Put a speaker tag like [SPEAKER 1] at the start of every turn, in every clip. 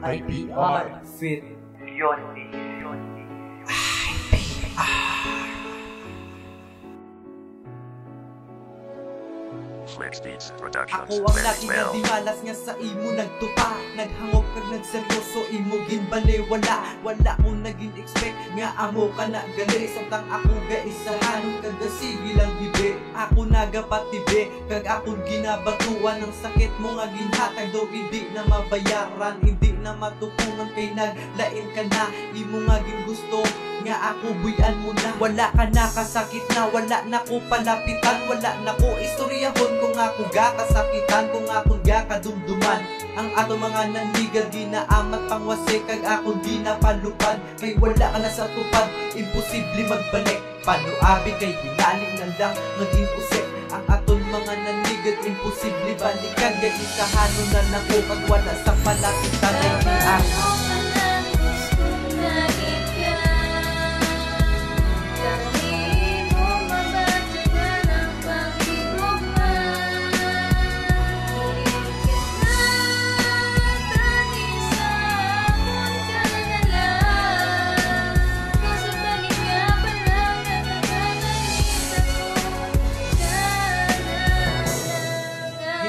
[SPEAKER 1] IPR Fit
[SPEAKER 2] Yoni.
[SPEAKER 3] Ako ang lagi nga di malas nga sa imo nagtupa. Naghangop kag nagseryoso imo ginbali. Wala kong naging expect nga amo ka na gali. Samtang ako ga isahanon kag sige lang hibi. Ako nagapatibi kag akong ginabatuan ng sakit mo nga ginhatag. Do hindi na mabayaran, hindi na matukungan kay naglain ka na. Imo nga gusto nga ako buyan mo na. Wala ka na kasakit na, wala na ko palapitan. Wala na ko istoryahon kung ako ga kasakitan, kung ako ga kadumduman. Ang ato mga nanligal ginaamat pangwase kag ako di na palupad. Kay wala ka na sa tupad, imposible magbalik. Paano abi kay hinaling na lang naging usik. Ang aton mga nanligal imposible balikan. Kay isahanon na nako kag wala sa palapitan ay ako.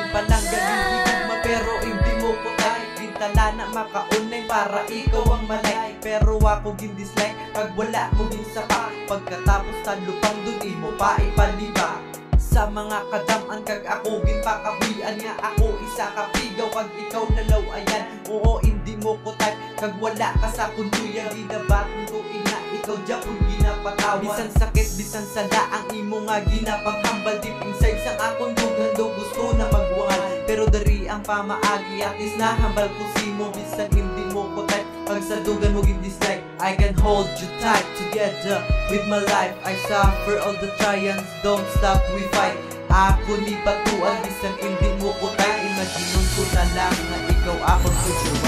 [SPEAKER 3] Palang galing higugma pero hindi mo ko tay. Gintala na makaunay para ikaw ang malay. Pero ako gin-dislike pag wala mo ginsapa. Pagkatapos sa lupang dun imo pa ipaliba. Sa mga kadaman kag ako ginpakahuyan nga ako isa kapigaw kag ikaw nalaw ayan. Oo hindi mo ko type kag wala ka sa kunduyan. Ginabatong ko ina ikaw Japon ginapatawan. Bisan sakit bisan sada ang imo nga ginapanghambal. Deep inside sang akong dugan do gusto na magwangan. Pero dari ang pamaagi at is nahambal ko simo. Bisan hindi mo ko type pag sa dugan mo gin-dislike. I can hold you tight together with my life. I suffer all the trials, don't stop we fight. Ako ni patuan bisan hindi mo ko type. Imaginon ko na lang na ikaw akong future.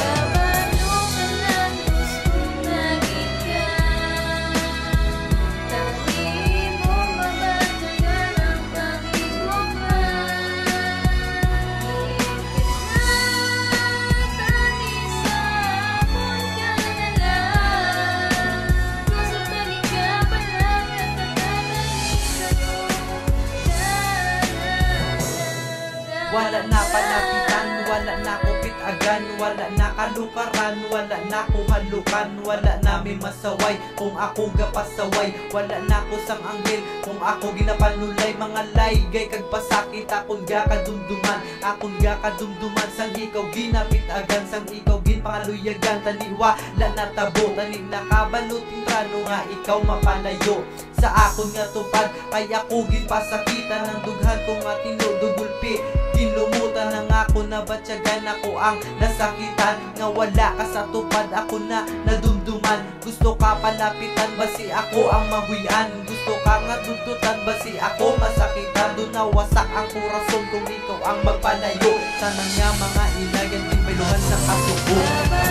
[SPEAKER 3] Wala na panapitan, wala na kupitagan, wala na kalukaran, wala na kuhalukan, wala na may masaway kung ako gapasaway, wala na ko sang anghel kung ako ginapanulay. Mga laygay kag pasakit akong gakadumduman, akong gakadumduman sang ikaw ginapitagan, sang ikaw ginpangaluyagan. Taniwala na tabo, tani nakabaluting trano nga ikaw mapalayo sa akon nga tupad. Kay ako ginpasakitan ng dughan ko nga tinudugulpi. Kinlumutan na nga ako na batyagan ako ang nasakitan. Nga wala ka sa tupad ako na nadumduman. Gusto ka palapitan basi ako ang mahuyan. Gusto ka nga dundutan basi ako masakitan. Doon nawasak ang kurason kung ikaw ang magpalayo. Sana nga mga ilagan din may luhan sa kasuko.